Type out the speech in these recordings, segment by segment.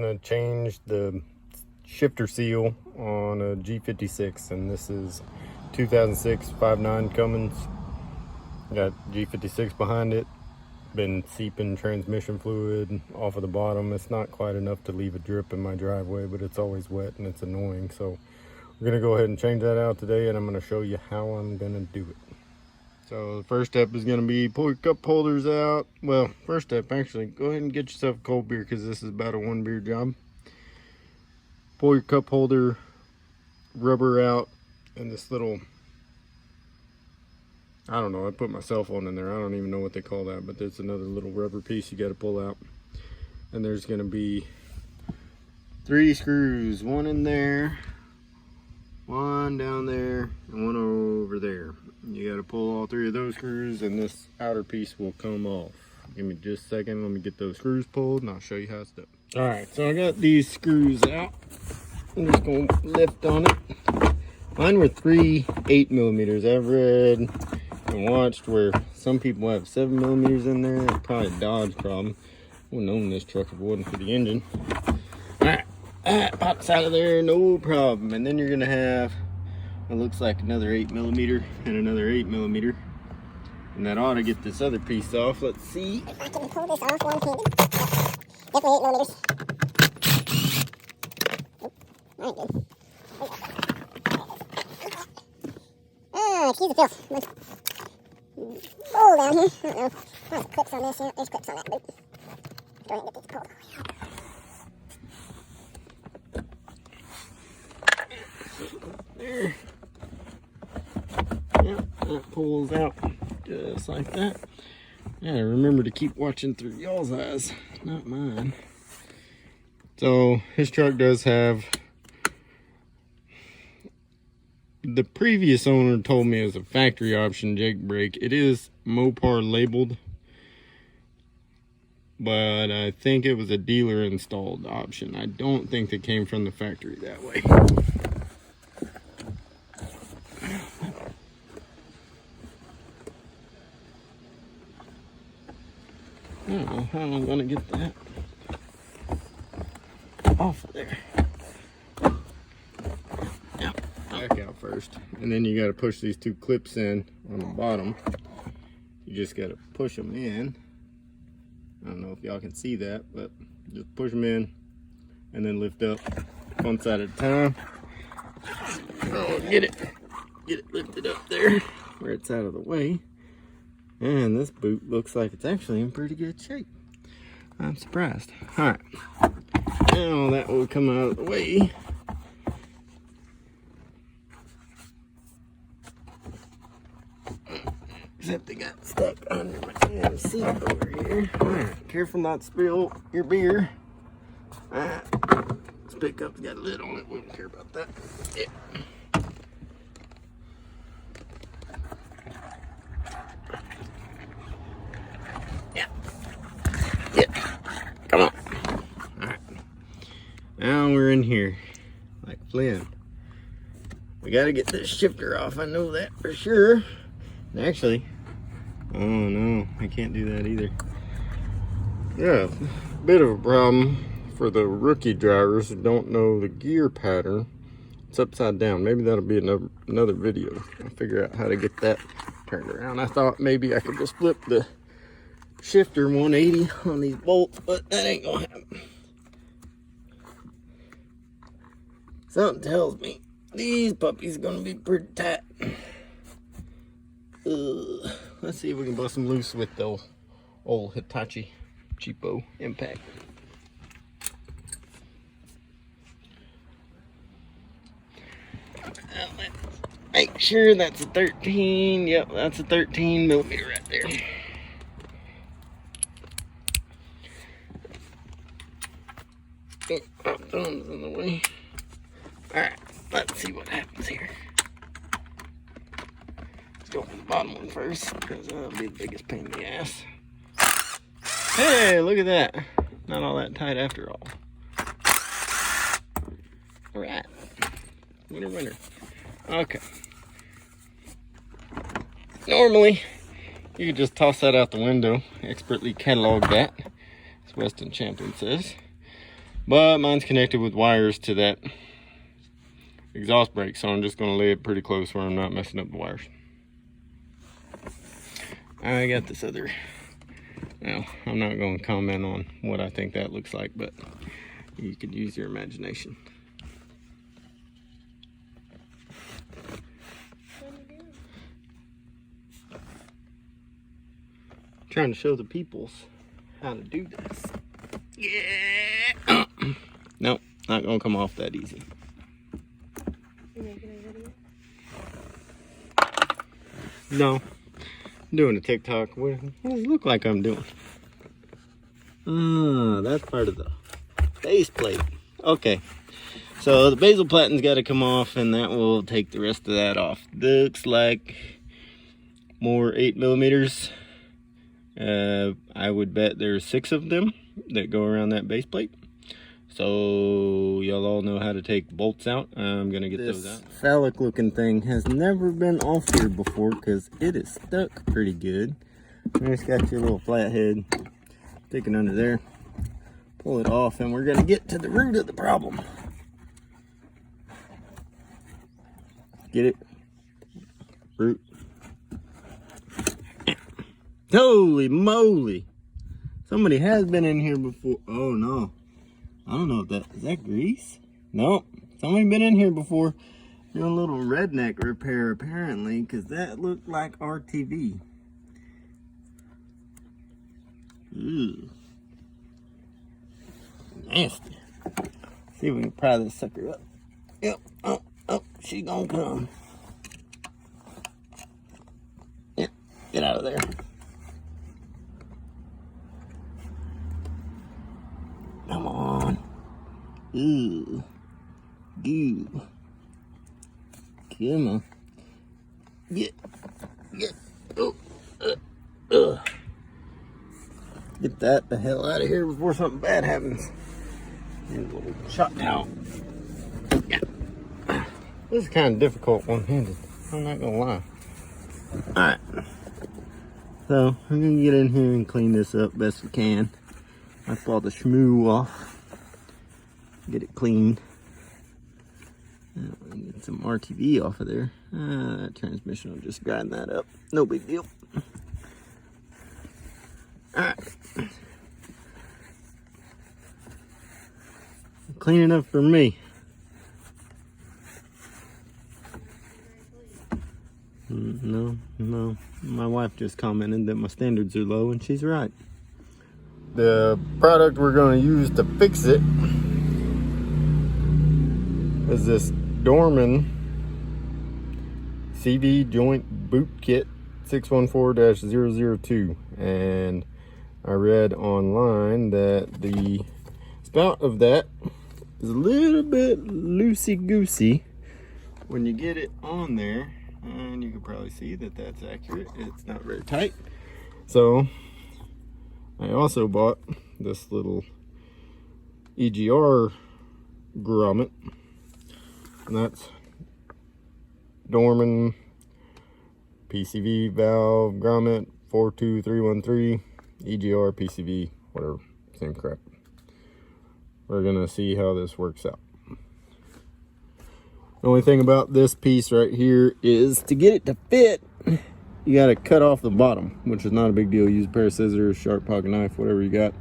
I'm gonna change the shifter seal on a G56, and this is 2006 5.9 Cummins. Got G56 behind it. Been seeping transmission fluid off of the bottom. It's not quite enough to leave a drip in my driveway, but it's always wet and it's annoying. So we're gonna go ahead and change that out today, and I'm gonna show you how I'm gonna do it. So the first step is gonna be pull your cup holders out. Well, first step, actually, go ahead and get yourself a cold beer, because this is about a 1 beer job. Pull your cup holder rubber out, and this little, I don't know, I put my cell phone in there. I don't even know what they call that, but there's another little rubber piece you got to pull out. And there's going to be 3 screws, one in there, one down there, and one over there. You got to pull all 3 of those screws, and this outer piece will come off. Give me just a second. Let me get those screws pulled, and I'll show you how it's done. All right, so I got these screws out. I'm just going to lift on it. Mine were 3 8mm. I've read and watched where some people have 7mm in there. It's probably a Dodge problem. Wouldn't own this truck if it wasn't for the engine. All right, that pops out of there, no problem. And then you're gonna have what looks like another 8mm and another 8mm, and that ought to get this other piece off. Let's see if I can pull this off one-handed. Definitely 8mm. Nope, all right, good. Excuse the filth. Roll down here. I don't know. There's clips on this. Yeah, there's clips on that boot. Go ahead and get this pulled. There. Yep, that pulls out just like that. Yeah, remember to keep watching through y'all's eyes, not mine. So his truck does have, the previous owner told me it was a factory option Jake brake. It is Mopar labeled, but I think it was a dealer installed option. I don't think it came from the factory that way. I don't know how I'm gonna get that off of there. Back out first, and then you got to push these 2 clips in on the bottom. You just got to push them in. I don't know if y'all can see that, but just push them in and then lift up one side at a time. Oh, get it lifted up there where it's out of the way. And this boot looks like it's actually in pretty good shape. I'm surprised. All right, now that will come out of the way. Except it got stuck under my damn seat over here. Alright, careful not to spill your beer. Alright, this pickup's got a lid on it. We don't care about that. Yeah. Yeah. Come on. Alright. Now we're in here. Like Flynn. We gotta get this shifter off. I know that for sure. Actually, oh no, I can't do that either. Yeah, bit of a problem for the rookie drivers who don't know the gear pattern. It's upside down. Maybe that'll be another video. I'll figure out how to get that turned around. I thought maybe I could just flip the shifter 180 on these bolts, but that ain't gonna happen. Something tells me these puppies are gonna be pretty tight. Let's see if we can bust them loose with the old Hitachi cheapo impact. Let's make sure that's a 13. Yep, that's a 13mm right there. Oh, thumb's in the way. Alright, let's see what happens here. Go for the bottom one first, because that'll be the biggest pain in the ass. Hey, look at that. Not all that tight after all. Alright. Winner. Okay. Normally, you could just toss that out the window, expertly catalog that, as Weston Champion says. But mine's connected with wires to that exhaust brake, so I'm just going to lay it pretty close where I'm not messing up the wires. I got this other, well, I'm not going to comment on what I think that looks like, but you could use your imagination. Trying to show the peoples how to do this. Yeah. Nope, not gonna come off that easy. You making a video? No, I'm doing a TikTok. What does it look like I'm doing? That's part of the base plate. Okay, so the basal platin's got to come off, and that will take the rest of that off. Looks like more 8mm. I would bet there's 6 of them that go around that base plate. So y'all all know how to take bolts out. I'm gonna get those out. This phallic looking thing has never been off here before because it is stuck pretty good. There's got your little flathead sticking under there. Pull it off and we're gonna get to the root of the problem. Get it? Root. Holy moly! Somebody has been in here before. Oh no. I don't know if is that grease? Nope. Somebody been in here before doing a little redneck repair apparently, because that looked like RTV. Ooh. Nasty. See if we can pry this sucker up. Yep. Oh, she gonna come. Yep. Get out of there. Come on. Ooh. Goo. Come on. Get. Oh. Get that the hell out of here before something bad happens. And a little shot towel. Yeah. This is kind of difficult one-handed. I'm not gonna lie. Alright. So, we're gonna get in here and clean this up best we can. Wipe all the schmoo off. Get it clean. Get some RTV off of there. That transmission will just grind that up. No big deal. Alright. Clean enough for me. No. My wife just commented that my standards are low, and she's right. The product we're going to use to fix it is this Dorman CV joint boot kit 614-002, and I read online that the spout of that is a little bit loosey-goosey when you get it on there, and you can probably see that that's accurate. It's not very tight. So I also bought this little EGR grommet, and that's Dorman PCV valve grommet 42313 EGR PCV, whatever, same crap. We're gonna see how this works out. The only thing about this piece right here is to get it to fit, you gotta cut off the bottom, which is not a big deal. Use a pair of scissors, sharp pocket knife, whatever you got.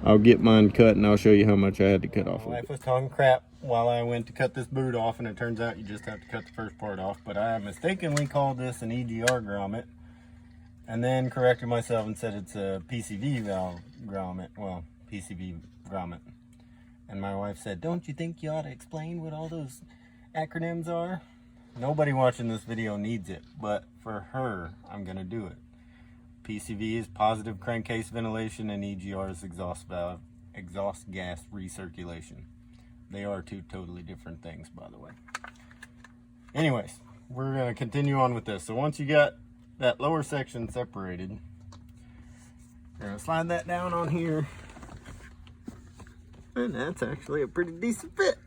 I'll get mine cut and I'll show you how much I had to cut off. My wife was talking crap while I went to cut this boot off, and it turns out you just have to cut the first part off. But I mistakenly called this an EGR grommet, and then corrected myself and said it's a PCV valve grommet. Well, PCV grommet. And my wife said, "Don't you think you ought to explain what all those acronyms are?" Nobody watching this video needs it, but for her, I'm gonna do it. PCV is positive crankcase ventilation, and EGR is exhaust gas recirculation. They are two totally different things, by the way. Anyways, we're gonna continue on with this. So once you got that lower section separated, you're gonna slide that down on here, and that's actually a pretty decent fit.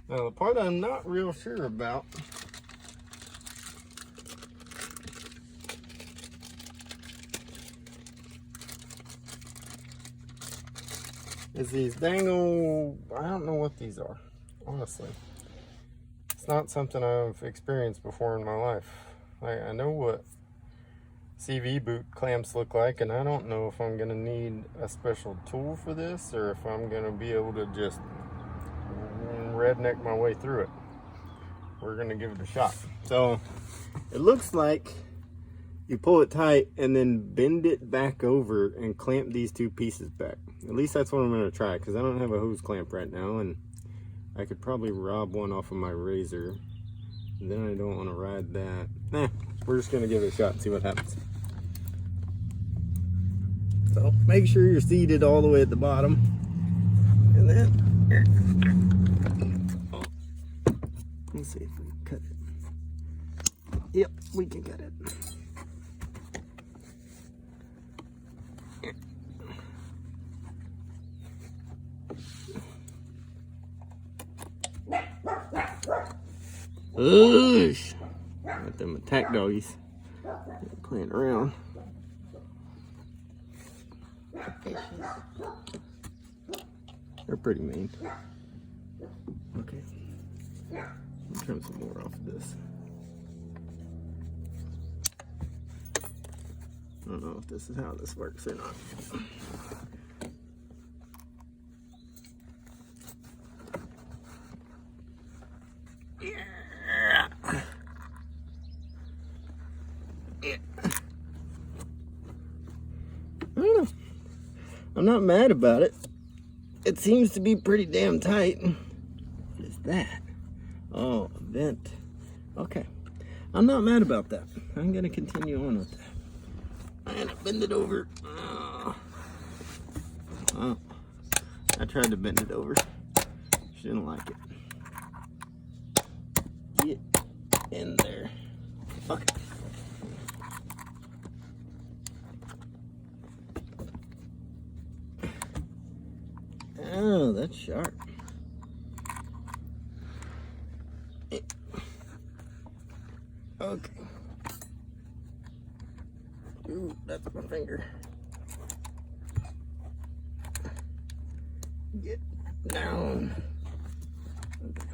Now the part I'm not real sure about is these dang old, I don't know what these are, honestly. It's not something I've experienced before in my life. I know what CV boot clamps look like, and I don't know if I'm gonna need a special tool for this or if I'm gonna be able to just redneck my way through it. We're gonna give it a shot. So it looks like you pull it tight and then bend it back over and clamp these two pieces back. At least that's what I'm gonna try, because I don't have a hose clamp right now, and I could probably rob one off of my razor. Then I don't want to ride that. Nah, we're just gonna give it a shot and see what happens. So make sure you're seated all the way at the bottom. And then, let's see if we can cut it. Yep, we can cut it. Oosh! Got them attack doggies playing around. They're pretty mean. Okay. I'll trim some more off of this. I don't know if this is how this works or not. I don't know. I'm not mad about it. It seems to be pretty damn tight. What is that? Oh, a vent. Okay. I'm not mad about that. I'm going to continue on with that. I'm going to bend it over. Oh. I tried to bend it over. She didn't like it. Get in there. Okay. Oh, that's sharp. Okay. Ooh, that's my finger. Get down. Okay.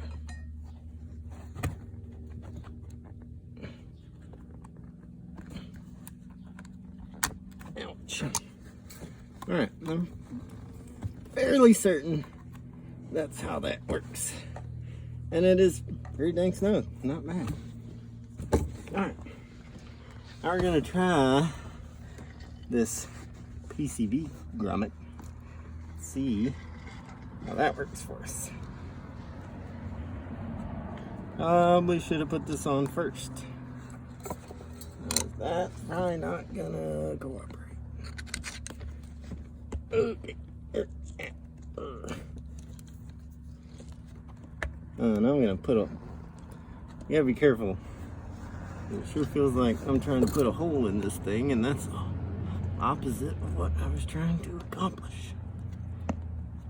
Ouch. All right, I'm fairly certain that's how that works. And it is pretty dang snug. Not bad. Alright. Now we're going to try this PCV Grommet. See how that works for us. Probably should have put this on first. That's probably not going to cooperate. Okay. Now I'm gonna put a, you gotta be careful. It sure feels like I'm trying to put a hole in this thing, and that's the opposite of what I was trying to accomplish.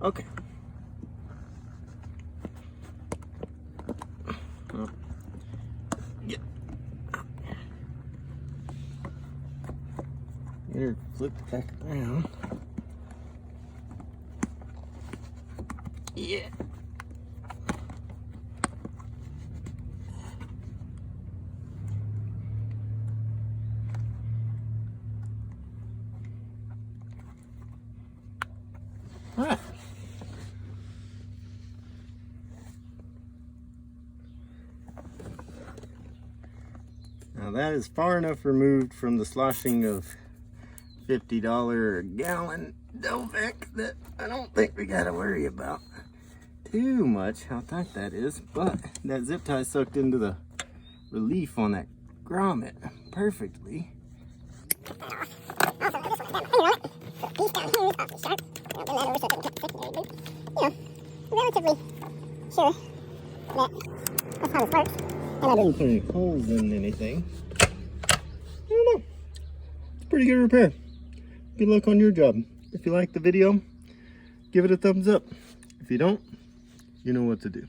Okay. Get her flipped back around. Yeah. All right. Now that is far enough removed from the sloshing of $50 a gallon Delvec that I don't think we gotta worry about too much how tight that is, but that zip tie sucked into the relief on that grommet perfectly. Relatively sure that that's how this works. I didn't put any holes in anything. I don't know. It's pretty good repair. Good luck on your job. If you like the video, give it a thumbs up. If you don't, you know what to do.